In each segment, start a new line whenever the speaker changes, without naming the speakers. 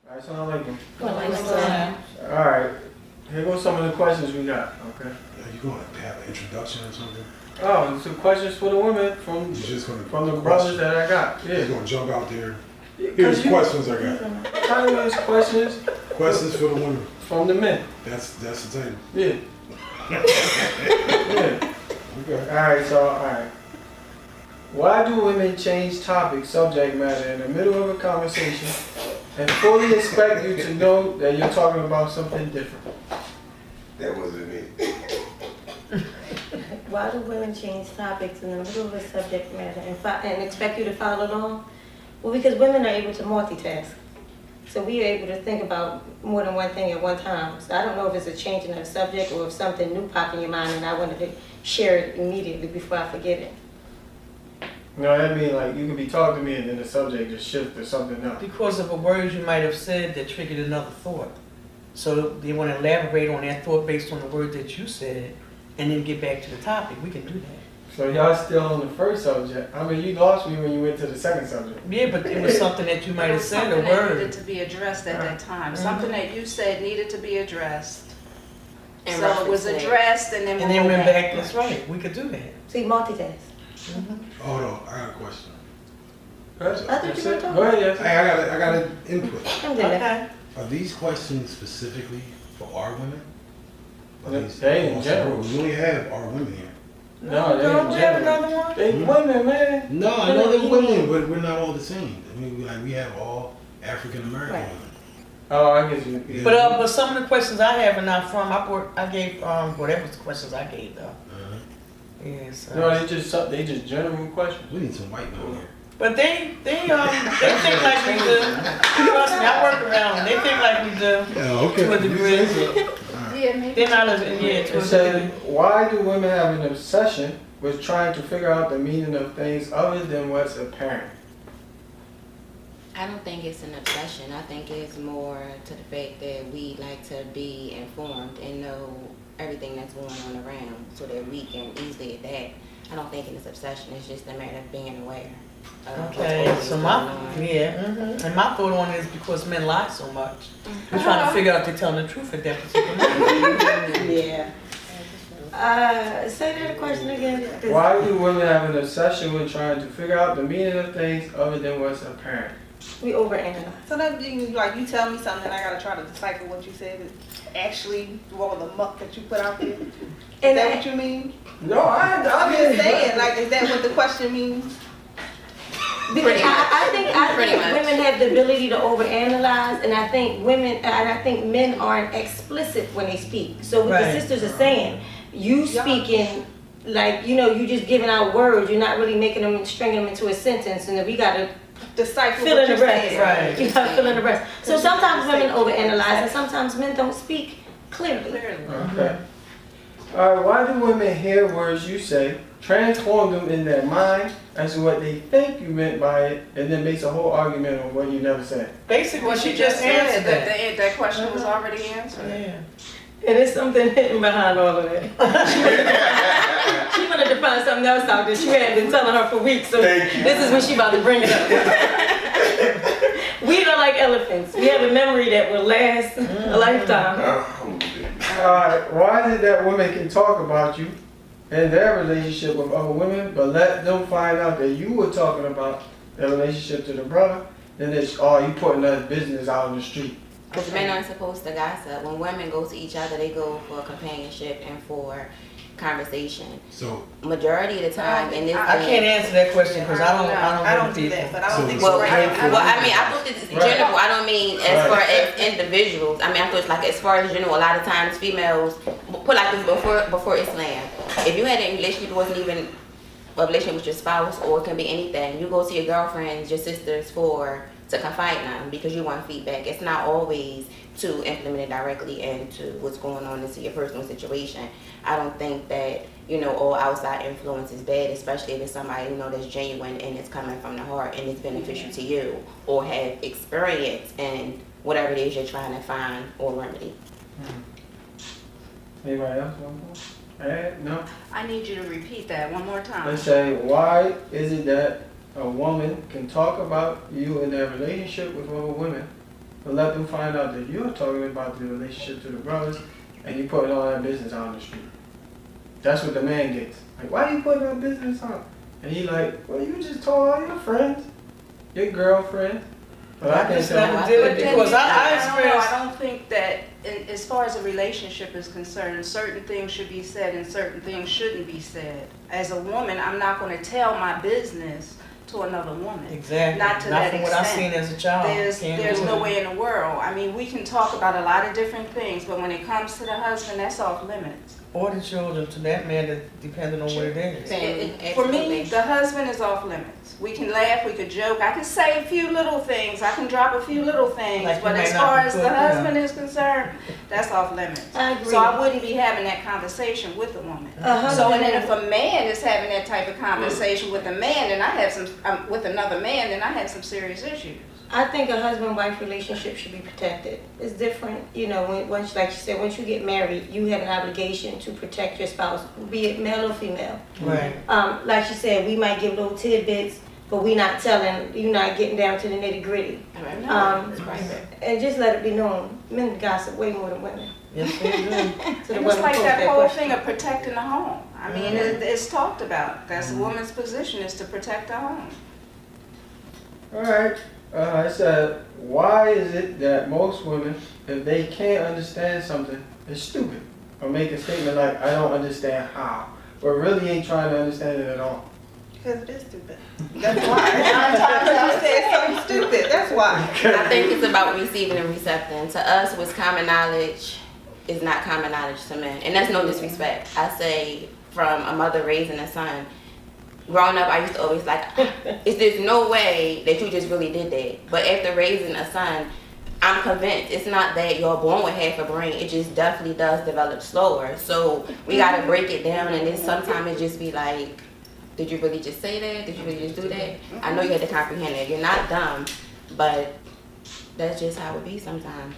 Assalamu alaikum.
Well,
All right, here goes some of the questions we got. Okay.
Are you going to have an introduction or something?
Oh, some questions for the women from
You're just going to
the brothers that I got.
You're
Yeah.
going to jump out there. Here's questions I got.
Title is questions
Questions for the women.
from the men.
That's the title.
Yeah. Yeah.
Okay.
All right. Why do women change topic, subject matter in the middle of a conversation and fully expect you to know that you're talking about something different?
That wasn't me.
why do women change topics in the middle of a subject matter and expect you to follow along? Well, because women are able to multitask. So we are able to think about more than one thing at one time. So I don't know if it's a change in the subject or if something new popped in your mind and I wanted to share it immediately before I forget it.
No, that means like you could be talking to me and then the subject just shifts to something else.
Because of a word you might have said that triggered another thought. So they want to elaborate on that thought based on the word that you said and then get back to the topic. We can do that.
So y'all still on the first subject. I mean, you lost me when you went to the second subject.
Yeah, but it was something that you might have said, a
Something that
word.
needed to be addressed at that time. Something that you said needed to be addressed.
And
So it was
reference it.
addressed and then
And
we'll
then
go
went
back.
back, that's right, we could do that.
See, multitask.
Hold on. I got a question.
I thought you were talking.
Go ahead, yes.
Hey, I got an input.
Alhamdulillah.
Okay.
Are these questions specifically for our women? Are these
They in
also-
general.
We only have our women here.
No, they
Don't
in
we have
general.
another one?
They women, man.
No, I know they're women, but we're not all the same. I mean, we have all African American
Right.
women.
Oh, I guess you.
Yeah.
But some of the questions I have are not from, I gave, whatever the questions I gave though.
Uh-huh.
Yes.
No, they just general questions.
We need some white men here.
But they think like we do. Trust me, I work around them. They think like we do.
Yeah, okay.
To a degree.
Yeah, maybe.
They're not as, yeah, to
It
a
says,
degree.
why do women have an obsession with trying to figure out the meaning of things other than what's apparent?
I don't think it's an obsession. I think it's more to the fact that we like to be informed and know everything that's going on around so that we can easily adapt. I don't think it's an obsession. It's just a matter of being aware of what's
Okay,
always
so
going
my,
on.
and my thought on it is because men lie so much. We're trying to figure out if they're telling the truth at that particular moment.
Yeah. Say that question again.
Why do women have an obsession with trying to figure out the meaning of things other than what's apparent?
We overanalyze.
So that means like you tell me something, I gotta try to decipher what you said is actually all the muck that you put out there. Is
And
that what you mean?
No,
I'm just
didn't.
saying, like, is that what the question means?
Because
Pretty much.
I think
Pretty much.
women have the ability to overanalyze, and I think men aren't explicit when they speak. So what
Right.
the sisters are saying, you speaking like you just giving out words. You're not really making them, stringing them into a sentence, and then we gotta
Decipher
fill
what
in
you
the rest.
said.
Right.
You gotta fill in the rest. So
Because you
sometimes
didn't
women
say
overanalyze, and
exactly.
sometimes men don't speak clearly.
Clearly.
Okay. All right, why do women hear words you say, transform them in their mind as to what they think you meant by it, and then makes a whole argument on what you never said?
Basically,
What
she
you
just
just said,
answered that.
that question was already answered.
Yeah.
And there's something hidden behind all of that. She wanted to find something else out that she had been telling her for weeks. So this is when she about to bring it up. We are like elephants. We have a memory that will last a lifetime.
All right, why is it that women can talk about you and their relationship with other women, but let them find out that you were talking about their relationship to the brother, then it's, oh, you putting that business out on the street?
Because men aren't supposed to gossip. When women go to each other, they go for companionship and for conversation.
So,
Majority of the time in this
I can't answer that question because I don't
I don't
know
do
people.
that, but I don't
So-
think
Well,
it's
Right.
right.
I mean, I put this in
Right.
general. I don't mean as far
Right.
as individuals. I mean, I thought it's like as far as general. A lot of times, females put like this before Islam. If you had a relationship, it wasn't even a relationship with your spouse, or it can be anything. You go to your girlfriends, your sisters to confide in them because you want feedback. It's not always to implement it directly into what's going on into your personal situation. I don't think that all outside influence is bad, especially if it's somebody that's genuine and it's coming from the heart and it's beneficial to you or have experience in whatever it is you're trying to find or remedy.
Anybody else want to add? No?
I need you to repeat that one more time.
Let's say, why is it that a woman can talk about you in their relationship with other women, but let them find out that you're talking about the relationship to the brothers and you putting all that business out on the street. That's what the man gets. Like, why you putting our business out? And he like, well, you just told all your friends, your girlfriend. But I can't
just
tell
never
you.
did it
But then
because I
don't know,
experienced.
I don't think that, as far as a relationship is concerned, certain things should be said and certain things shouldn't be said. As a woman, I'm not going to tell my business to another woman.
Exactly.
Not to that
from what I've
extent.
seen as a child.
There's no way in the world. I mean, we can talk about a lot of different things, but when it comes to the husband, that's off limits.
Or the children to that man, that depending on what it is.
For me, the husband is off limits. We can laugh, we could joke. I can say a few little things. I can drop a few little things.
Like you
but
may
as
not
far
be
as
good,
the
yeah.
husband is concerned, that's off limits.
I agree.
So I wouldn't be having that conversation with a woman.
Uh-huh.
So and then if a man is having that type of conversation with a man, then I have some with another man, then I have some serious issues.
I think a husband-wife relationship should be protected. It's different, you know, once, like you said, once you get married, you have an obligation to protect your spouse, be it male or female.
Right.
Like you said, we might give little tidbits, but we not telling, you're not getting down to the nitty-gritty.
That's right.
And just let it be known, men gossip way more than women.
Yes, they do.
So the
And it's
women
like
pose
that whole
question.
thing of protecting the home. I mean, it's talked about. That's a woman's position, is to protect the home.
All right. I said, why is it that most women, if they can't understand something, they're stupid? Or make a statement like, I don't understand how. But really ain't trying to understand it at all.
Because it is stupid. That's why. 9 times I said something stupid. That's why.
I think it's about receiving and recepting. To us, what's common knowledge is not common knowledge to men. And that's no disrespect. I say from a mother raising a son, growing up, I used to always like, there's no way that you just really did that. But after raising a son, I'm convinced it's not that you're born with half a brain. It just definitely does develop slower. So we got to break it down, and then sometimes it just be like, did you really just say that? Did you really just do that? I know you had to comprehend it. You're not dumb, but that's just how it be sometimes.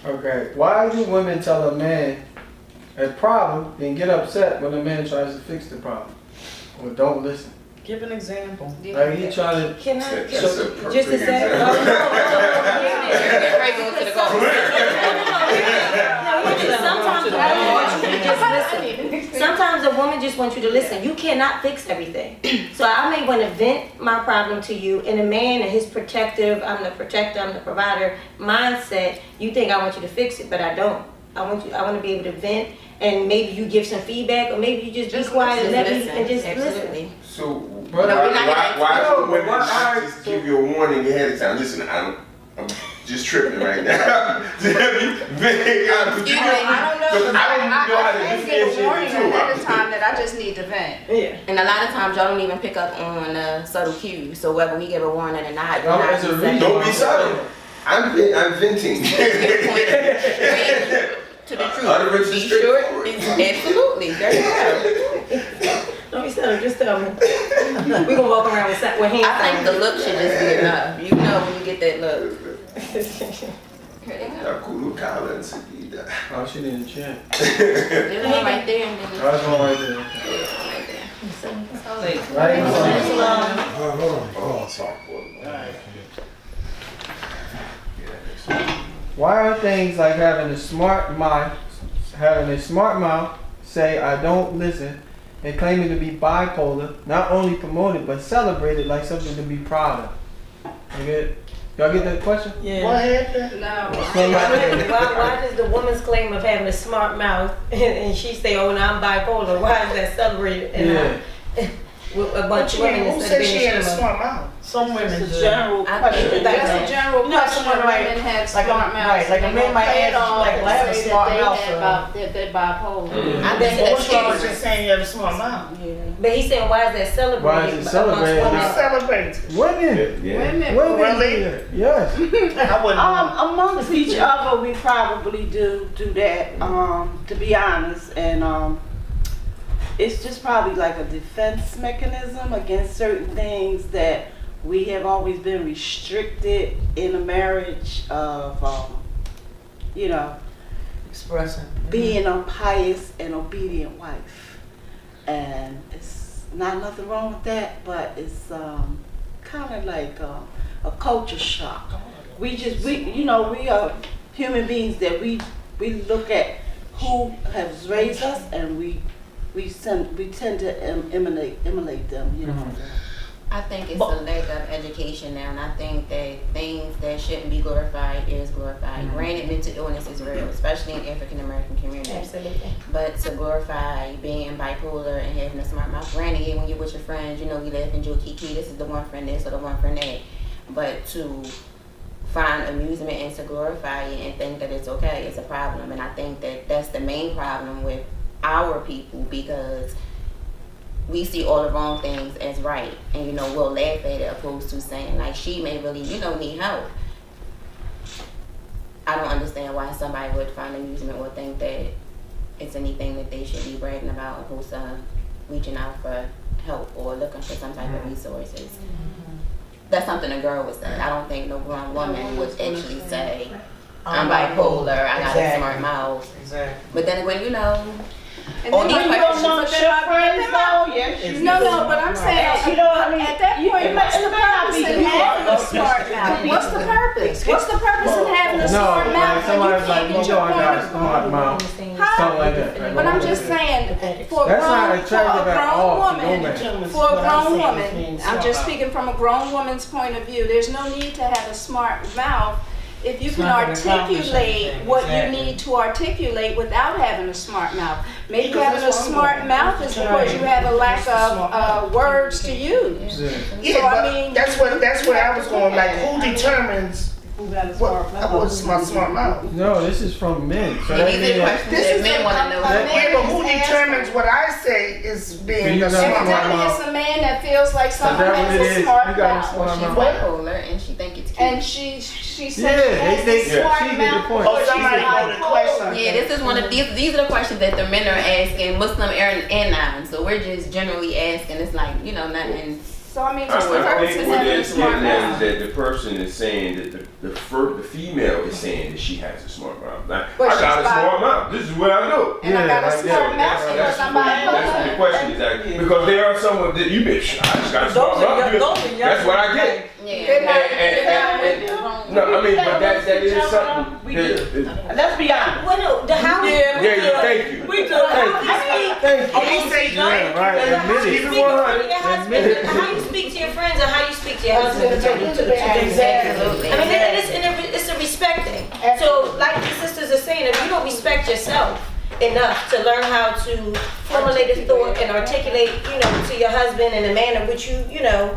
Okay. Why do women tell a man a problem and get upset when a man tries to fix the problem? Or don't listen?
Give an example.
Like he trying to...
Can I,
That's a perfect
just to say,
example.
Right, go to the goal.
sometimes a woman wants you to just listen. Sometimes a woman just wants you to listen. You cannot fix everything. So I may want to vent my problem to you, and a man and his protective, I'm the protector, I'm the provider mindset, you think I want you to fix it, but I don't. I want to be able to vent, and maybe you give some feedback, or maybe you just be quiet and let me and just listen.
Absolutely.
So
But
why
no,
should women
why-
just give you a warning ahead of time? Listen, I'm just tripping right now.
Excuse me,
I don't know.
I don't know how to
I give a
differentiate
warning
the two.
ahead of time that I just need to vent.
Yeah.
And a lot of times y'all don't even pick up on subtle cues. So whether we give a warning or not,
No,
you're not
it's a
receptive.
Don't be subtle. I'm venting.
To the truth.
Utterance is
Be sure.
straightforward.
Absolutely. There you go.
Don't be silly, just tell me. We're gonna walk around with hands.
I think the look should just be enough. You know when you get that look.
Nakulu Collins.
Oh, she need a chin.
There's one right there and then
That's one right there.
right there.
Right?
Hold on.
Why are things like having a smart mouth, say I don't listen, and claiming to be bipolar, not only promoted but celebrated like something to be proud of? Y'all get that question?
Yeah.
What happened?
No.
Why does the woman's claim of having a smart mouth and she say, "Oh, now I'm bipolar"? Why is that celebrated? And with a bunch of women
Who
instead
said
of
she
being
had a
ashamed of?
smart mouth?
Some women
It's
do.
a general
I
question.
think
That's a general
You know,
question.
someone like-
Women have
like a-
smart mouths.
right, like a
They
man
gonna
might
play
ask
it off
like,
and
well, I have a
say
smart
that they
mouth,
have
so-
that they're bipolar.
I think
But
that's
what y'all was
true.
just saying you have a smart mouth.
But he's saying, why is that celebrated?
Why is it
amongst
celebrated?
women?
Who celebrates?
Women.
Yeah.
Women.
Women.
Really?
Yes.
I wouldn't.
Amongst each other, we probably do that, to be honest. And it's just probably like a defense mechanism against certain things that we have always been restricted in a marriage of,
Expressing.
being a pious and obedient wife. And it's not nothing wrong with that, but it's kind of like a culture shock. We are human beings that we look at who has raised us, and we tend to emulate them, you know.
I think it's a lack of education now, and I think that things that shouldn't be glorified is glorified. Granted, mental illness is real, especially in African American communities.
Absolutely.
But to glorify being bipolar and having a smart mouth, granted, yeah, when you're with your friends, you know, we laugh and joke, kiki, this is the one friend this or the one friend that. But to find amusement and to glorify it and think that it's okay is a problem. And I think that that's the main problem with our people, because we see all the wrong things as right, and you know, we'll laugh at it opposed to saying like, she may really, you know, need help. I don't understand why somebody would find amusement or think that it's anything that they should be bragging about opposed to reaching out for help or looking for some type of resources. That's something a girl would say. I don't think no grown woman would actually say, I'm bipolar, I got a smart mouth.
Exactly.
But then when you know,
And then when you don't know your friends though, yes, you
No, but I'm saying,
you know what I mean?
at that point, what's the purpose in having a smart mouth? What's the purpose? What's the purpose in having a smart mouth when you can't get your
I got a
point
smart mouth. Something like that.
But I'm just saying, for a
That's not
grown
attractive at all to no
woman,
man.
for a grown woman, I'm just speaking from a grown woman's point of view, there's no need to have a smart mouth if you can
not gonna accomplish
articulate
anything.
what
Exactly.
you need to articulate without having a smart mouth. Maybe having a smart mouth is because you have a lack of words to use.
Yeah,
So, I
but
mean-
that's what I was going, like, who determines
Who got a smart mouth?
what's my smart mouth?
No, this is from men. So
and
that
these are
means that
questions
This
that
is
men want to know.
Yeah, but who determines what I say is being
You
a
got
smart
smart
mouth?
Evidently, it's a man that feels like someone
that what
has
it
a
is?
smart
You got a
mouth.
smart
She's
mouth.
bipolar and she think it's cute.
And she says she
Yeah,
has
they
this
think
smart
she get the
mouth
point.
because
Oh, somebody
she's
wrote a
bipolar.
question.
Yeah, this is one of these are the questions that the men are asking, Muslim and non. So we're just generally asking. It's like, you know, nothing.
So I mean,
I
what's the purpose
think
of
what
having a
they're
smart
getting at is
mouth?
that the person is saying that the female is saying that she has a smart mouth. Like,
But
I got a
she's
smart mouth. This is what I do.
And I got a
Yeah,
smart
like
mouth because I'm bipolar.
That's what the question is actually. Because there are some of that you bitch. I just got a smart mouth. That's what I get.
Yeah.
No, I mean, but that is something.
We do. Let's be honest.
Well, no, the how we,
Yeah, thank you.
We do.
Thank you.
He say
Yeah, right.
how you
Admit
speak
it.
to your husband, how you speak to your friends, and how you speak to your husband are totally two different things.
Absolutely.
I mean, it's a respect thing. So, like the sisters are saying, if you don't respect yourself enough to learn how to formulate a thought and articulate, you know, to your husband in a manner which you know,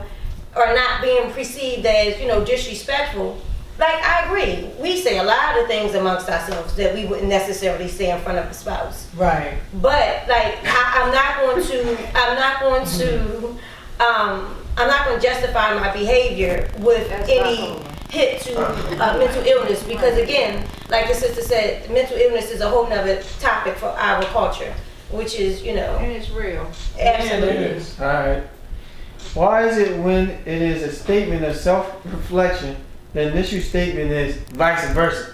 are not being perceived as, you know, disrespectful. Like, I agree. We say a lot of things amongst ourselves that we wouldn't necessarily say in front of a spouse.
Right.
But like, I'm not going to justify my behavior with any hit to mental illness, because again, like the sister said, mental illness is a whole nother topic for our culture, which is, you know,
And it's real.
absolutely.
Alright. Why is it when it is a statement of self-reflection, the initial statement is vice versa?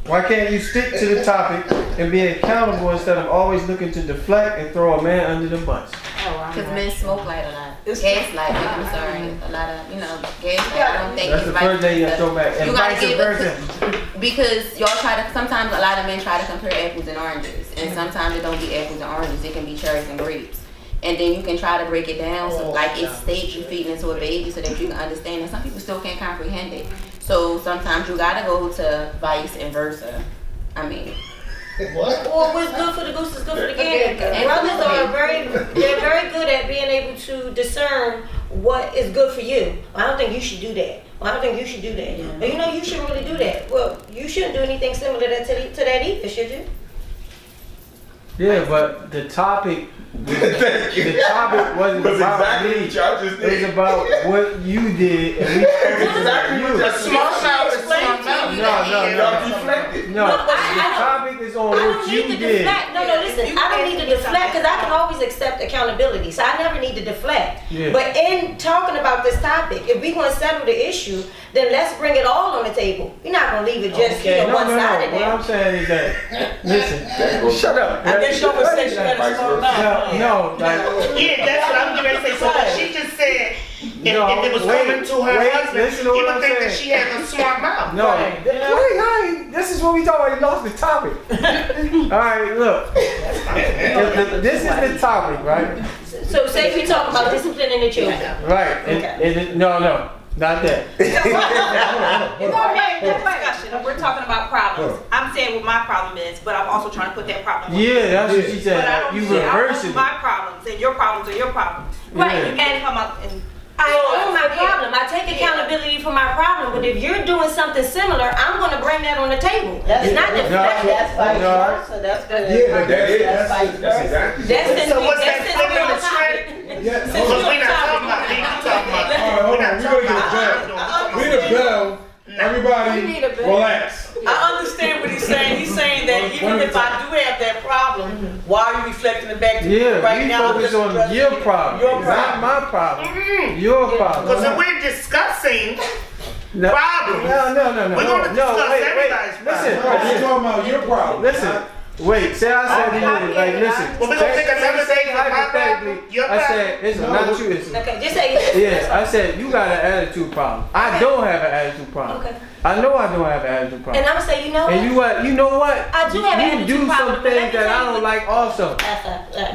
Why can't you stick to the topic and be accountable instead of always looking to deflect and throw a man under the bus?
Because men smoke light a lot. Gaslight, I'm sorry. A lot of, you know, gaslight. I don't think
That's
it's
the first thing you
versa.
throw back. And
You gotta
vice
give
versa.
it because y'all try to, sometimes a lot of men try to compare apples and oranges. And sometimes it don't be apples and oranges, it can be cherries and grapes. And then you can try to break it down so like it's steak you feeding into a baby so that you can understand. And some people still can't comprehend it. So sometimes you gotta go to vice and versa. I mean,
Well, what's good for the goose is good for the gander. Brothers are they're very good at being able to discern what is good for you. I don't think you should do that. I don't think you should do that. But you know, you shouldn't really do that. Well, you shouldn't do anything similar to that either, should you?
Yeah, but the topic,
Thank you.
the topic wasn't
That's
about
exactly
me.
what y'all just
It was
did.
about what you did, and we
Exactly what
you.
y'all
smart mouth is smart mouth.
Y'all deflected.
No,
No,
the topic is on
I
what
don't
you
need to
did.
deflect. No, listen. I don't need to deflect because I can always accept accountability. So I never need to deflect.
Yeah.
But in talking about this topic, if we want to settle the issue, then let's bring it all on the table. You're not going to leave it just
No,
one
no,
sided.
no. What I'm saying is that, listen,
Shut up.
I guess you would say she got a smart mouth.
no, like,
Yeah, that's what I'm getting ready to say. So what she just said, if it was coming to her husband,
listen to
he
what
would
I'm
think that
saying.
she has a smart mouth.
No,
Right.
wait, this is what we talking about. You lost the topic. All right, look. This is the topic, right?
So say we talk about disciplining the children.
Right. No, not that.
Discussion. We're talking about problems. I'm saying what my problem is, but I'm also trying to put that problem on you.
Yeah, that's what she
But I
said.
don't
You
say I
reverse
own
it.
my problems and your problems are your problems.
Right,
You can't come up and
I own my problem. I take accountability for my problem. But if you're doing something similar, I'm going to bring that on the table. It's not the
That's vice versa. That's good.
Yeah, that is.
That's vice
That's
versa.
exactly.
That's
So what's that
since
flip
we're
in
on
the
topic.
Yeah.
Since
Because
we're
we're
on
not talking
topic.
about me. We're talking about.
All right, hold on. We're gonna get a bell. We need a bell. Everybody,
We need a bell.
relax.
I understand what he's saying. He's saying that even if I do have that problem, why are you reflecting it back to me
Yeah,
right
we
now?
focus
Just
on
addressing
your
it.
problem,
Your
not
problem.
my problem. Your
Because if
problem.
we're discussing
No,
problems,
no.
we're going to discuss everybody's
Listen,
problems.
We're talking about your problem.
listen. Wait, say I said to you, like, listen.
Well, we're gonna take another day for my
hypothetically.
problem, your
I said, it's not you, it's
Okay, just say it.
yeah, I said you got an attitude problem. I don't have an attitude problem.
Okay.
I know I don't have an attitude problem.
And I'm going to say, you know
And you know what?
I do have an
You
attitude
do
problem,
some
but let
things
me
that
tell
I
you
don't
what-
like also.
No,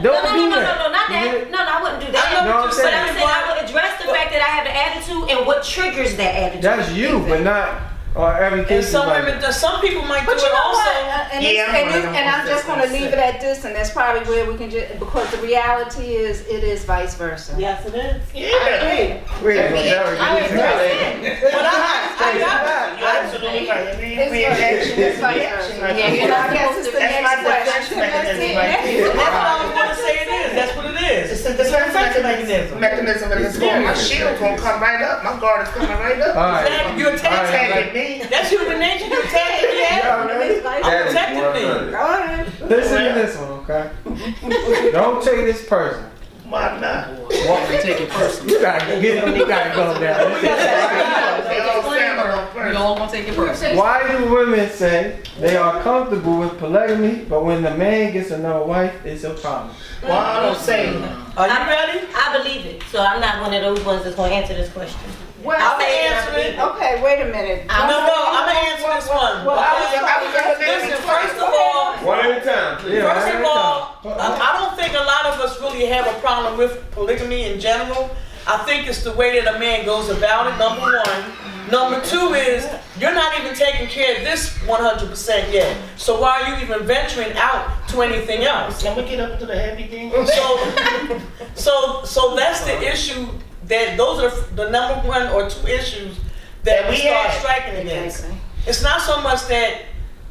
Don't do
not
that.
that. No, I wouldn't do that.
I know what I'm
But
saying.
I'm saying I would address the fact that I have an attitude and what triggers that attitude.
That's you, but not every
And
case.
some
like
women, some people might do
But you
it
know
also.
what? And I'm just gonna leave it at this, and that's probably where we can just, because the reality is, it is vice versa.
Yes, it is.
Yeah.
Wait, Derek,
But I got
You're absolutely right. I mean,
It's
reaction
it's
is
vice
reaction.
versa. Yeah, and I guess it's the
That's my
next
defense
question.
mechanism right
That's
there.
it.
That's what I was gonna say it is. That's what it is.
It's a defense mechanism, and it's going, my shield gonna come right up, my guard is coming right up.
All right.
You're attacking
Attacking
me.
me.
That's human nature. You're attacking me. I'm protecting me.
Listen to this one, okay? Don't take this person.
Why not?
Take it personally.
You gotta go down.
They all stand on
We
first.
all gonna take it first.
Why do women say they are comfortable with polygamy, but when the man gets another wife, it's a problem?
Well, I don't say.
Are you ready?
I believe it, so I'm not one of those ones that's going to answer this question.
Well,
I'll
I'ma
say it, I
answer
believe
it.
it.
Okay, wait a minute.
No, I'm gonna answer this one. Listen, first of all,
One at a time, please.
Yeah.
First of all, I don't think a lot of us really have a problem with polygamy in general. I think it's the way that a man goes about it, number one. Number two is, you're not even taking care of this 100% yet. So why are you even venturing out to anything else?
Can we get up to the heavy thing?
So that's the issue, that those are the number one or two issues that we start striking against. It's not so much that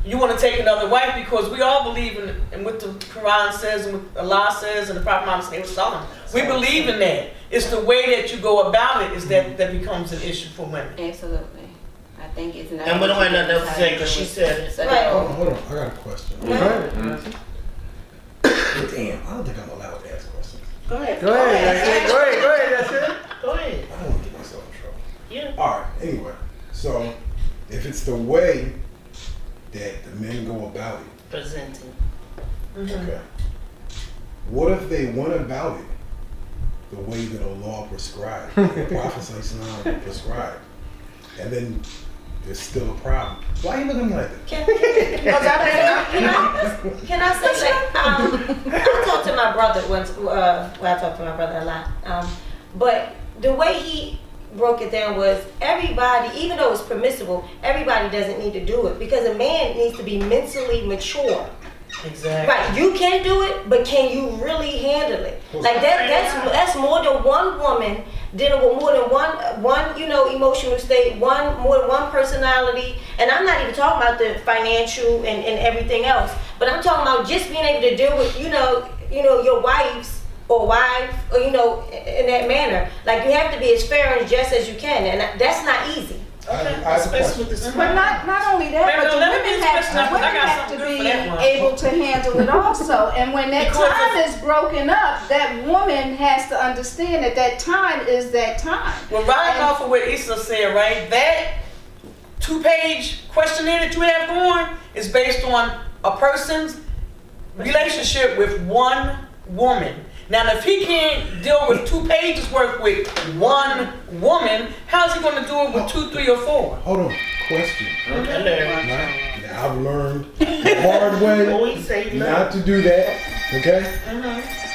you want to take another wife, because we all believe in what the Quran says and what Allah says and the Prophet Muhammad sallallahu. We believe in that. It's the way that you go about it is that becomes an issue for women.
Absolutely. I think it's not.
And we don't have nothing else to say, because she said it.
So,
Right.
Hold on, I got a question. Damn, I don't think I'm allowed to ask questions.
Go ahead.
Go ahead, that's it. Go ahead, that's it.
Go ahead.
I don't want to get myself in trouble.
Yeah.
All right, anyway, so if it's the way that the men go about it,
Presenting.
okay, what if they went about it the way that a law prescribed, the Prophet ﷺ prescribed, and then there's still a problem? Why are you looking at me like that?
Can I say that? I talked to my brother once. I talked to my brother a lot. But the way he broke it down was everybody, even though it's permissible, everybody doesn't need to do it, because a man needs to be mentally mature.
Exactly.
Right, you can do it, but can you really handle it? Like that's more than one woman dealing with more than one emotional state, more than one personality. And I'm not even talking about the financial and everything else, but I'm talking about just being able to deal with your wives or wife, or in that manner. Like, you have to be as fair and just as you can, and that's not easy.
I have a question.
But not only that, but the women have to be able to handle it also. And when that time is broken up, that woman has to understand that time is that time.
Well, riding off of what Issa said, right? That 2-page questionnaire that you have going is based on a person's relationship with one woman. Now, if he can't deal with 2 pages worth with one woman, how's he going to do it with 2, 3, or 4?
Hold on. Question. Right? Now, I've learned the hard way not to do that. Okay?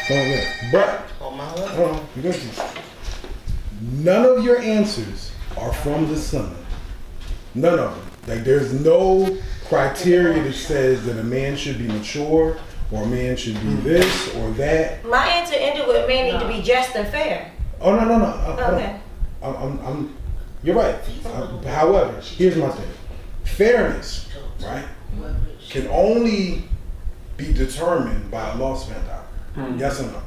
Don't let. But, hold on. You got this. None of your answers are from the sun. None of them. Like, there's no criteria that says that a man should be mature or a man should be this or that.
My answer ended with a man need to be just and fair.
Oh, no.
Okay.
You're right. However, here's my thing. Fairness, right, can only be determined by a law spent out. Yes or no?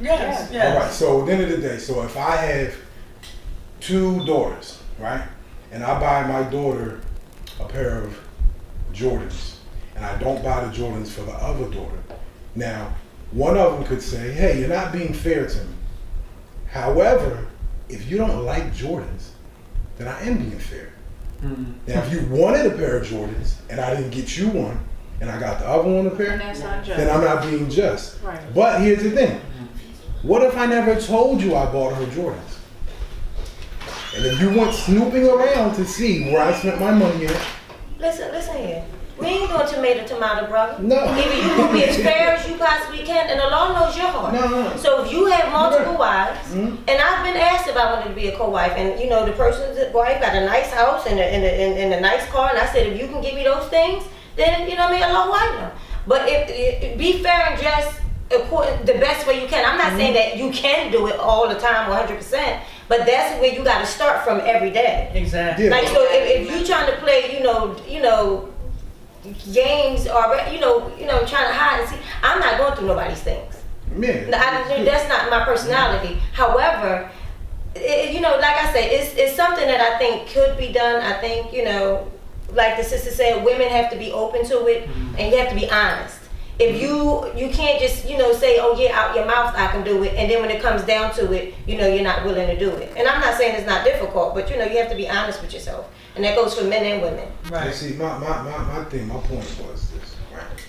Yes.
All right. So at the end of the day, so if I have 2 daughters, right, and I buy my daughter a pair of Jordans, and I don't buy the Jordans for the other daughter. Now, one of them could say, hey, you're not being fair to me. However, if you don't like Jordans, then I am being fair. Now, if you wanted a pair of Jordans, and I didn't get you one, and I got the other one a pair, then I'm not being just.
Right.
But here's the thing. What if I never told you I bought her Jordans? And if you went snooping around to see where I spent my money at.
Listen here. We ain't doing tomato, brother.
No.
Either you can be as fair as you possibly can, and the law knows your heart.
No.
So if you have multiple wives, and I've been asked if I wanted to be a co-wife, and you know the person's wife got a nice house and a nice car, and I said if you can give me those things, then you know what I mean, Allah white them. But if be fair and just according the best way you can. I'm not saying that you can do it all the time, 100%, but that's where you got to start from every day.
Exactly.
Like so, if you trying to play, you know. Games or trying to hide and see. I'm not going through nobody's things.
Man,
that's not my personality. However, like I said, it's something that I think could be done. I think like the sister said, women have to be open to it, and you have to be honest. If you can't just say, oh yeah, out your mouth I can do it, and then when it comes down to it, you're not willing to do it. And I'm not saying it's not difficult, but you have to be honest with yourself. And that goes for men and women.
Right. You see, my point was this, right?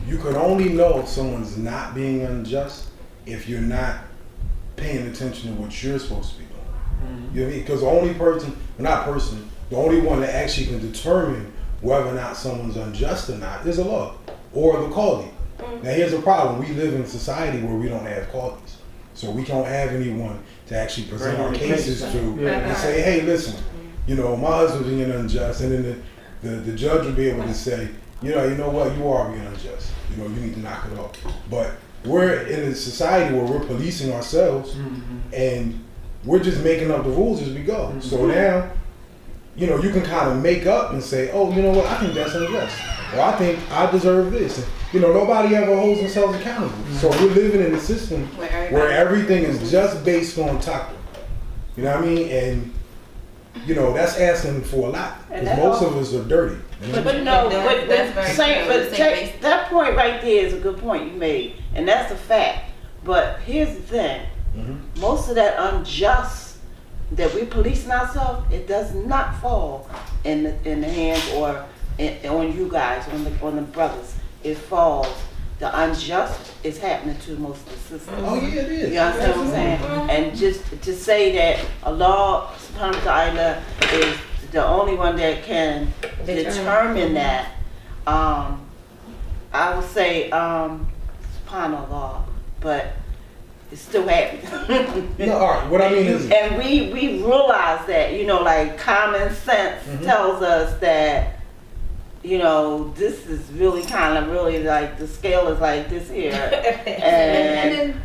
You could only know if someone's not being unjust if you're not paying attention to what you're supposed to be doing. You know what I mean? Because the only one that actually can determine whether or not someone's unjust or not is a law or the Qadi. Now here's the problem. We live in a society where we don't have Qadis. So we don't have anyone to actually present our cases to and say, hey, listen, my husband's being unjust, and then the judge will be able to say, you know what, you are being unjust. You need to knock it off. But we're in a society where we're policing ourselves, and we're just making up the rules as we go. So now, you can kind of make up and say, oh, you know what, I think that's unjust. Or I think I deserve this. And, nobody ever holds themselves accountable. So we're living in a system where everything is just based on taco. You know what I mean? And that's asking for a lot. Because most of us are dirty.
That point right there is a good point you made, and that's a fact. But here's the thing: most of that unjust that we're policing ourselves, it does not fall in the hands or on you guys, on the brothers. It falls. The unjust is happening to most of the sisters.
Oh yeah, it is.
You understand what I'm saying? And just to say that Allah subhanahu wa ta'ala is the only one that can determine that, I would say subhanallah, but it's still happening.
No, all right, what I mean is,
and we realize that, like common sense tells us that this is really like the scale is like this here. And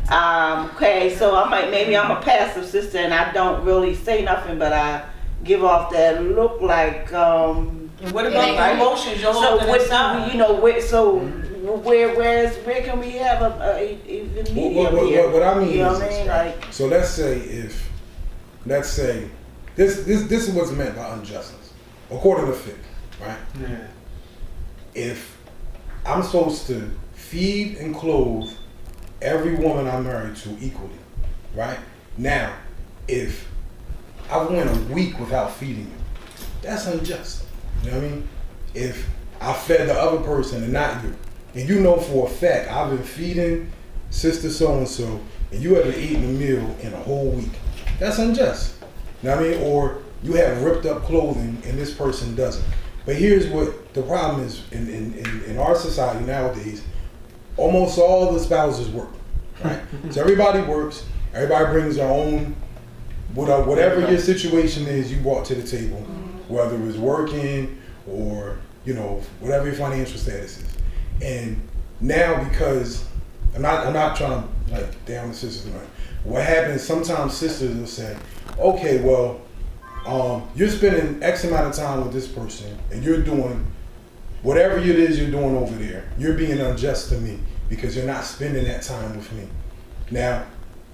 okay, so maybe I'm a passive sister and I don't really say nothing, but I give off that look like
and what about the emotions you're holding inside? Where
can we have a even medium here?
What I mean is
this,
right?
Like,
so let's say this is what's meant by injustice according to fiqh, right? Yeah. If I'm supposed to feed and clothe every woman I'm married to equally, right? Now, if I went a week without feeding you, that's unjust. You know what I mean? If I fed the other person and not you, and for a fact I've been feeding sister so-and-so, and you haven't eaten a meal in a whole week. That's unjust. You know what I mean? Or you have ripped up clothing and this person doesn't. But here's what the problem is in our society nowadays. Almost all the spouses work, right? So everybody works. Everybody brings their own, whatever your situation is, you brought to the table, whether it's working or, you know, whatever your financial status is. And now, because I'm not trying to like down the sisters tonight. What happens, sometimes sisters will say, okay, well, you're spending X amount of time with this person and you're doing whatever it is you're doing over there. You're being unjust to me because you're not spending that time with me. Now,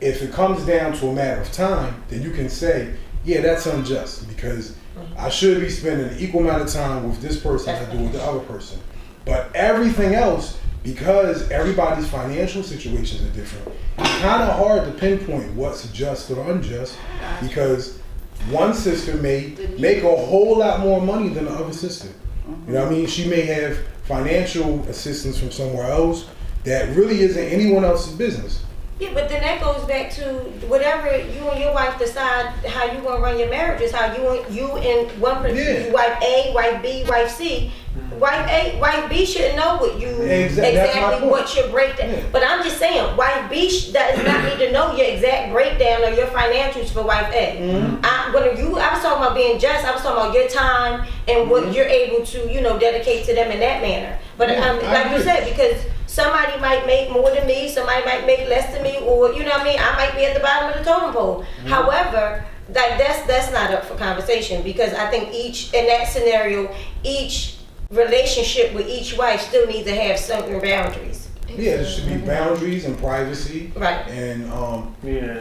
if it comes down to a matter of time, then you can say, yeah, that's unjust because I should be spending an equal amount of time with this person as I do with the other person. But everything else, because everybody's financial situations are different, it's kind of hard to pinpoint what's just or unjust because one sister may make a whole lot more money than the other sister. You know what I mean? She may have financial assistance from somewhere else that really isn't anyone else's business.
Yeah, but then that goes back to whatever you and your wife decide how you gonna run your marriage is how you and one person, wife A, wife B, wife C. Wife B shouldn't know what you exactly what your breakdown. Yeah. But I'm just saying, wife B does not need to know your exact breakdown or your financials for wife A. Mm-hmm. I was talking about being just. I was talking about your time and what you're able to, you know, dedicate to them in that manner. But like you said, because somebody might make more than me, somebody might make less than me, or you know what I mean. I might be at the bottom of the totem pole. Mm-hmm. However, like that's not up for conversation because I think in that scenario, each relationship with each wife still needs to have certain boundaries.
Yeah, there should be boundaries and privacy.
Right.
And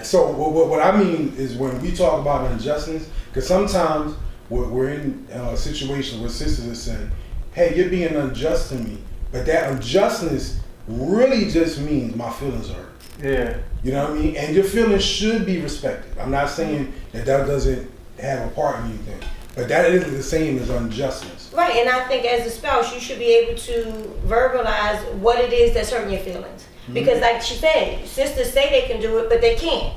so what I mean is when we talk about injustice, because sometimes we're in a situation where sisters are saying, hey, you're being unjust to me. But that unjustness really just means my feelings are hurt.
Yeah.
You know what I mean? And your feelings should be respected. I'm not saying that doesn't have a part in anything. But that isn't the same as unjustness.
Right, and I think as a spouse, you should be able to verbalize what it is that's hurting your feelings. Mm-hmm. Because like she said, sisters say they can do it, but they can't.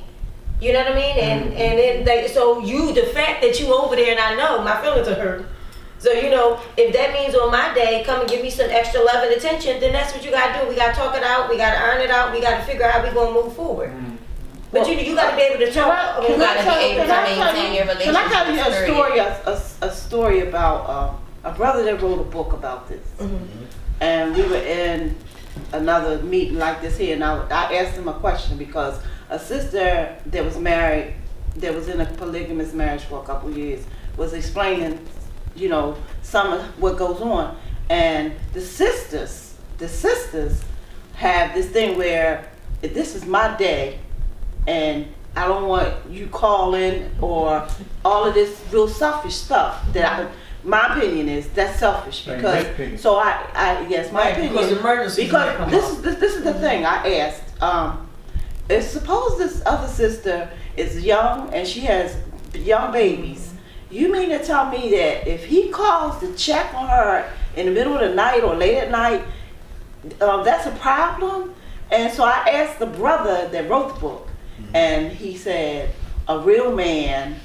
You know what I mean? And then the fact that you over there and I know my feelings are hurt. So, you know, if that means on my day, come and give me some extra love and attention, then that's what you got to do. We got to talk it out. We got to earn it out. We got to figure out how we're going to move forward. Mm-hmm. But you got to be able to talk.
You got to be able to maintain your relationship.
Can I tell you a story about a brother that wrote a book about this? Mm-hmm. And we were in another meeting like this here, and I asked him a question because a sister that was married, that was in a polygamous marriage for a couple of years, was explaining, you know, some of what goes on. And the sisters have this thing where if this is my day and I don't want you calling or all of this real selfish stuff my opinion is that's selfish because my opinion
because emergency
because this is the thing I asked if suppose this other sister is young and she has young babies, you mean to tell me that if he calls to check on her in the middle of the night or late at night, that's a problem? And so I asked the brother that wrote the book, and he said a real man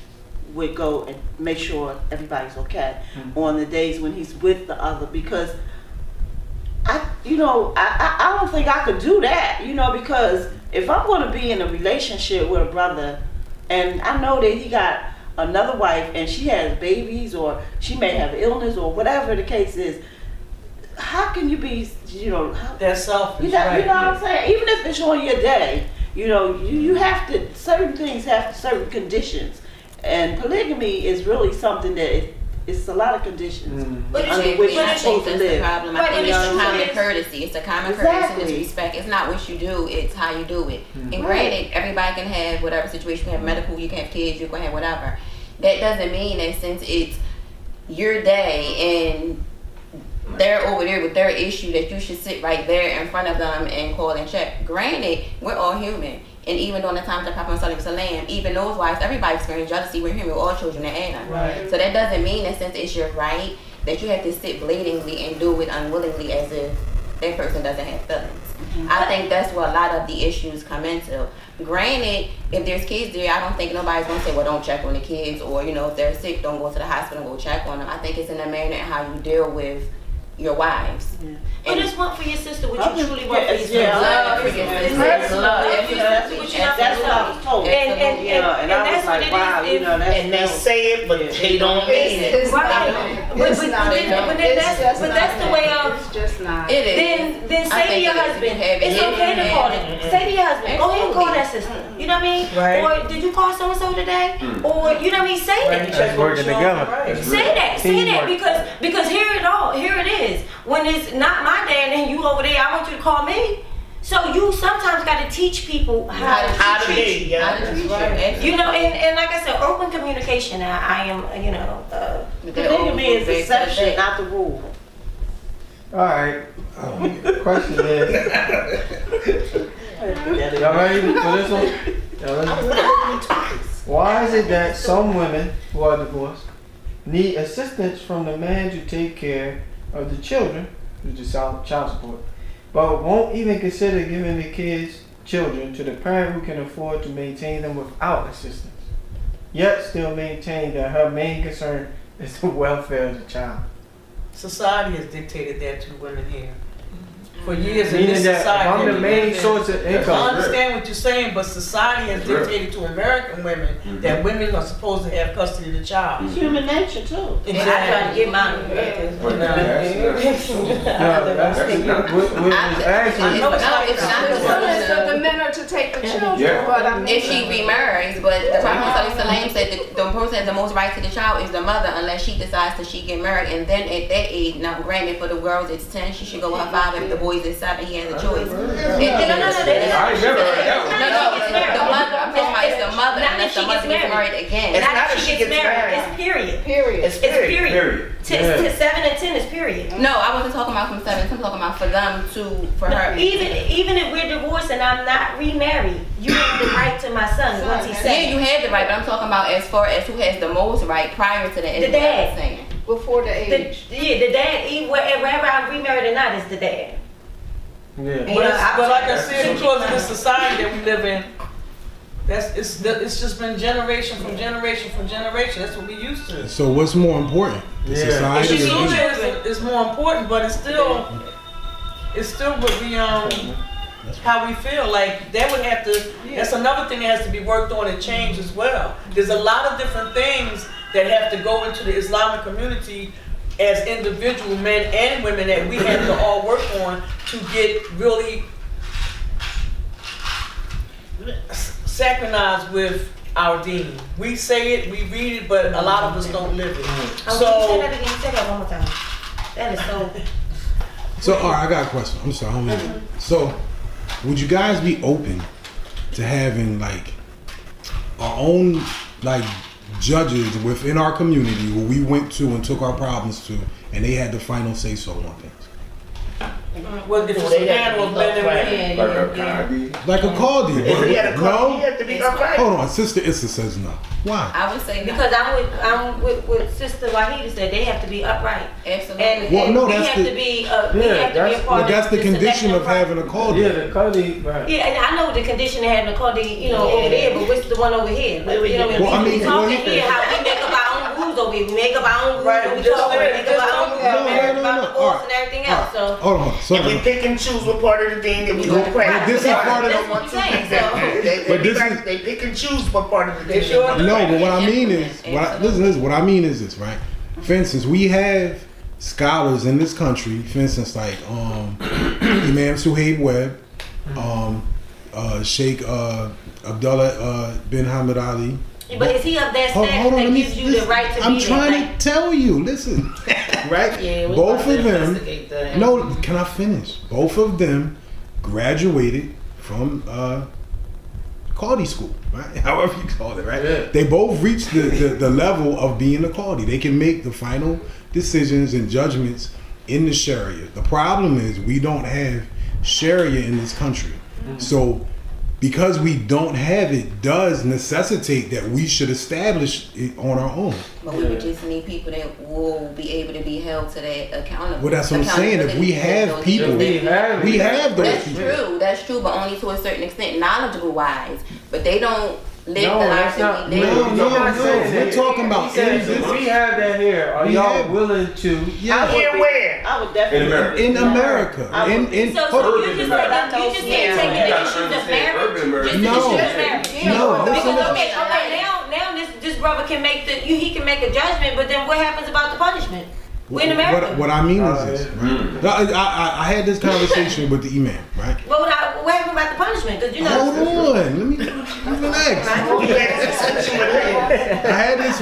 would go and make sure everybody's okay on the days when he's with the other, because I don't think I could do that, because if I'm going to be in a relationship with a brother and I know that he got another wife and she has babies or she may have illness or whatever the case is, how can you be,
that's selfish,
you know what I'm saying? Even if it's on your day, you have to, certain things have certain conditions. And polygamy is really something that it's a lot of conditions.
Under which you're supposed to live. Problem. I think it's common courtesy. It's a common courtesy and respect. It's not what you do, it's how you do it. And granted, everybody can have whatever situation. You can have medical, you can have kids, you can have whatever. That doesn't mean that since it's your day and they're over there with their issue that you should sit right there in front of them and call and check. Granted, we're all human. And even during the times that Prophet Muhammad, even those wives, everybody experience jealousy. We're human, we're all children of Adam. Right. So that doesn't mean that since it's your right, that you have to sit blatantly and do it unwillingly as if that person doesn't have feelings. I think that's where a lot of the issues come into. Granted, if there's kids there, I don't think nobody's gonna say, well, don't check on the kids, or if they're sick, don't go to the hospital and go check on them. I think it's in the manner and how you deal with your wives.
Yeah. But it's one for your sister, what you truly want for your sister.
Love for your sister.
That's what I was told. And I was like, wow,
and they say it, but they don't mean it.
But that's the way of.
It's just not.
It is.
Then say to your husband, it's okay to call it. Say to your husband, go ahead and call that sister. You know what I mean?
Right.
Or did you call so and so today? Or you know what I mean? Say that.
That's working together.
Say that because here it is. When it's not my dad and you over there, I want you to call me. So you sometimes got to teach people how to treat you. You know, and like I said, open communication. I am,
The thing to me is the exception, not the rule.
All right. Question is, y'all ready for this one? Why is it that some women who are divorced need assistance from the man to take care of the children, which is child support, but won't even consider giving the children to the parent who can afford to maintain them without assistance, yet still maintain that her main concern is the welfare of the child?
Society has dictated that to women here. For years in
Meaning
this
that
society.
I'm the main source of income.
I understand what you're saying, but society has dictated to American women that women are supposed to have custody of the child.
It's human nature too.
And I try to get mine.
The men are to take the children, but I mean,
if she remarries, but the Prophet Salam said the person has the most right to the child is the mother, unless she decides that she get married, and then at that age, now granted for the girls it's 10, she should go with her father. If the boys is 7, he has a choice. No, the mother. I'm talking about it's the mother, unless the mother gets married again.
It's not if she gets married.
It's period.
It's period.
7 and 10 is period.
No, I wasn't talking about from 7. I'm talking about for them for her.
Even if we're divorced and I'm not remarried, you have the right to my son once he's 7.
Yeah, you had the right, but I'm talking about as far as who has the most right prior to the
dad.
Before the age.
The dad, wherever I'm remarried or not, is the dad.
Yeah.
But like I said, because of the society that we live in, it's just been generation from generation from generation. That's what we used to.
So what's more important? The society
the children is more important, but it's still what we how we feel. Like that would have to. That's another thing that has to be worked on and changed as well. There's a lot of different things that have to go into the Islamic community as individual men and women that we have to all work on to get really synchronized with our deen. We say it, we read it, but a lot of us don't live it.
Say that again. Say that one more time. That is so.
So, all right, I got a question. I'm sorry. So, would you guys be open to having like our own like judges within our community where we went to and took our problems to, and they had the final say so on things?
Well, if it's a man or men,
like a Caldi.
If he had a call, he had to be upright.
Hold on, Sister Issa says no. Why?
I would say
because I'm with Sister Wahida said they have to be upright.
Absolutely.
And we have to be a part
but that's the condition of having a Caldi.
Yeah, the Caldi, right.
Yeah, and I know the condition of having a Caldi, over there, but what's the one over here? But, we talking here how we make up our own rules over here. We make up our own rules and we talk about make up our own rules about divorce and everything else. So
hold on.
And we pick and choose what part of the thing that we gonna practice.
This is part of
the. They pick and choose what part of the thing.
No, but what I mean is, listen. What I mean is this, right? For instance, we have scholars in this country. For instance, like Imam Suhaib Webb, Sheikh Abdullah bin Hamid Ali.
But is he of that status that gives you the right to be there?
I'm trying to tell you. Listen, right?
Yeah,
both of them. No, can I finish? Both of them graduated from Caldi school, right? However you call it, right? Yeah. They both reached the level of being a Caldi. They can make the final decisions and judgments in the Sharia. The problem is we don't have Sharia in this country. Mm-hmm. So because we don't have it does necessitate that we should establish it on our own.
But we would just need people that will be able to be held to that accountable.
Well, that's what I'm saying. If we have people, we have those people.
That's true, but only to a certain extent, knowledgeable wise. But they don't live the life that we live.
No. We're talking about
we have that here. Are y'all willing to?
Yeah.
I would definitely.
In America.
So you just can't take the issues of marriage.
No.
Because now this brother can make he can make a judgment, but then what happens about the punishment? We're in America.
What I mean is this, right? I had this conversation with the imam, right?
But what happened about the punishment? Because
hold on, let me relax. I had this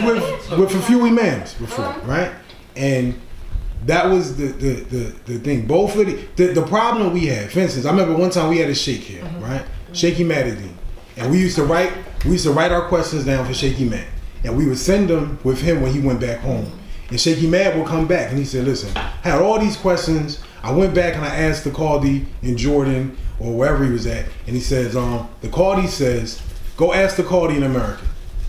with a few imams before, right? And that was the thing. Both of the problem we had. For instance, I remember one time we had a sheikh here, right? Sheikh Imaduddin, and we used to write our questions down for Sheikh Imad, and we would send them with him when he went back home. And Sheikh Imad will come back and he said, listen, I had all these questions. I went back and I asked the Qadi in Jordan or wherever he was at. And he says, the Qadi says, go ask the Qadi in America.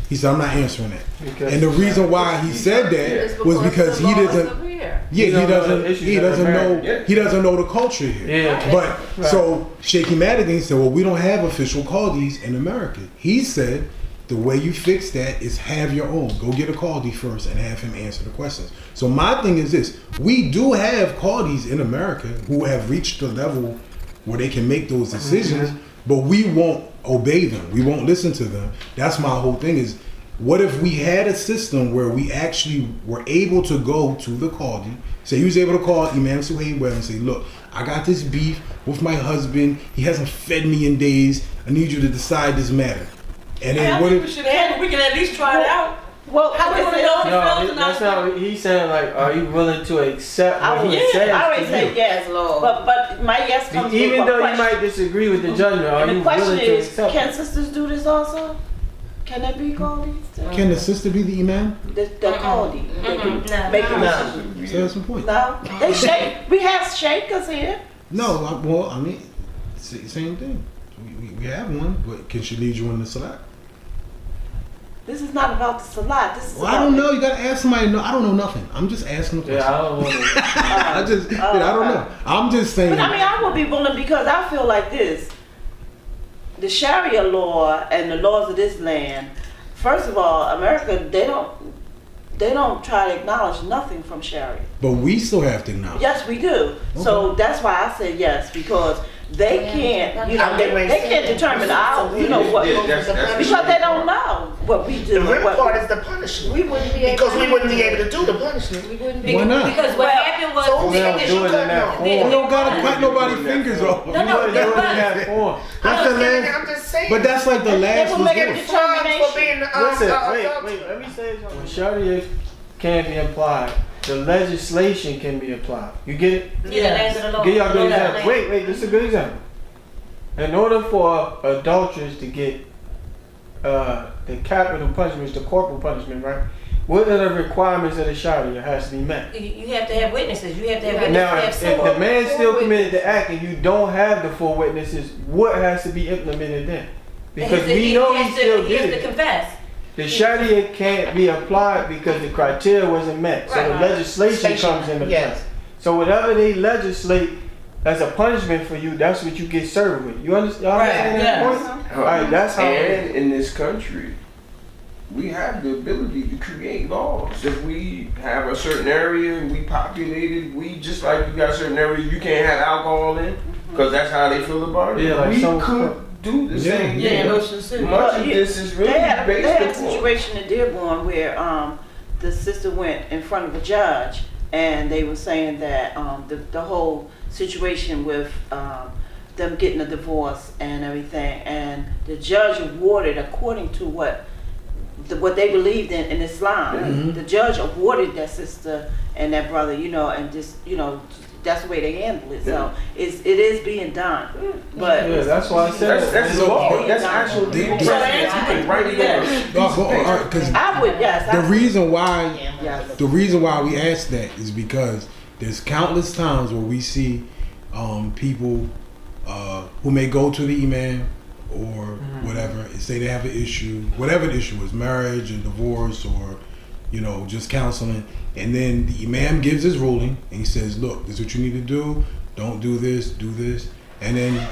He said, I'm not answering that. And the reason why he said that was because he doesn't. He doesn't know the culture here.
Yeah.
But so Sheikh Imaduddin said, well, we don't have official Qadis in America. He said, the way you fix that is have your own. Go get a Qadi first and have him answer the questions. So my thing is this. We do have Qadis in America who have reached the level where they can make those decisions, but we won't obey them. We won't listen to them. That's my whole thing is, what if we had a system where we actually were able to go to the Qadi, say he was able to call Imam Suhaib Webb and say, look, I got this beef with my husband. He hasn't fed me in days. I need you to decide this matter. And then
we can at least try it out.
Well,
how we gonna know if it fails?
That's not. He's saying like, are you willing to accept what he says?
I already said yes, Lord. But my yes comes with
even though you might disagree with the judgment, are you willing to accept?
Can sisters do this also? Can it be Qadi?
Can the sister be the imam?
The Qadi.
No. So that's the point.
No, they shake. We have shakers here.
No, well, I mean, same thing. We have one, but can she lead you in the salat?
This is not about the salat. This is
well, I don't know. You gotta ask somebody. No, I don't know nothing. I'm just asking the question.
Yeah, I don't know.
I don't know. I'm just saying.
But I mean, I would be willing because I feel like this. The Sharia law and the laws of this land. First of all, America, they don't try to acknowledge nothing from Sharia.
But we still have to acknowledge.
Yes, we do. Okay. So that's why I said yes, because they can't, they can't determine our, what, because they don't know what we do.
The real part is the punishment. We wouldn't be able we wouldn't be able to do the punishment.
Why not?
Because what happened was
we don't do it in that form.
We don't gotta cut nobody's fingers off.
No,
that's the last.
I'm just saying.
But that's like the last resort.
Listen, wait. Let me say something. When Sharia can be applied, the legislation can be applied. You get it?
Yeah.
Give y'all a good example. Wait, this is a good example. In order for adulterers to get the capital punishment, the corporal punishment, right? What are the requirements of the Sharia has to be met?
You have to have witnesses. You have to have witnesses.
Now, if the man still committed the act and you don't have the full witnesses, what has to be implemented then? Because we know he still did it.
He has to confess.
The Sharia can't be applied because the criteria wasn't met. So the legislation comes into place. So whatever they legislate as a punishment for you, that's what you get served with. You understand? That point? Right, that's how.
And in this country, we have the ability to create laws. If we have a certain area, we populated, we just like you got a certain area you can't have alcohol in, because that's how they feel about it.
Yeah, like
we could do the same thing. Much of this is really
they had a
upon.
situation in Dearborn where the sister went in front of a judge and they were saying that the whole situation with them getting a divorce and everything, and the judge awarded according to what they believed in Islam.
Mm-hmm.
The judge awarded that sister and that brother, and just that's the way they handle it. So it is being done. But
that's why I said
that's law. That's actual legal precedent.
Because
I would, yes.
The reason why we ask that is because there's countless times where we see people who may go to the imam or whatever, and say they have an issue, whatever the issue is, marriage or divorce or, you know, just counseling, and then the imam gives his ruling and he says, look, this is what you need to do, don't do this, and then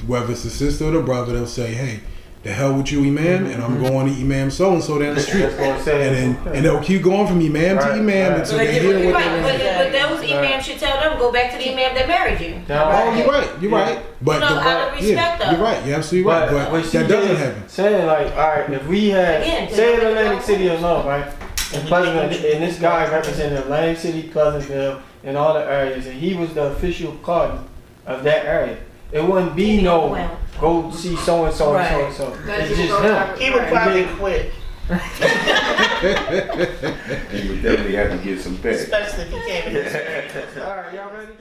whether it's the sister or the brother, they'll say, hey, the hell with you, imam, and I'm going to imam so and so down the street, and they'll keep going from imam to imam until they hear what they want.
But those imams should tell them, go back to the imam that married you.
Oh, you're right. But
out of respect, though.
you're right. You're absolutely right. But that doesn't happen.
Saying like, all right, if we had, say in Atlantic City alone, right, and this guy represented Atlantic City, Pleasantville, and all the areas, and he was the official card of that area. It wouldn't be no go see so and so and so and so. It's just him.
He would probably quit.
He would definitely have to get some pay.
Especially if he came in.
All right, y'all ready?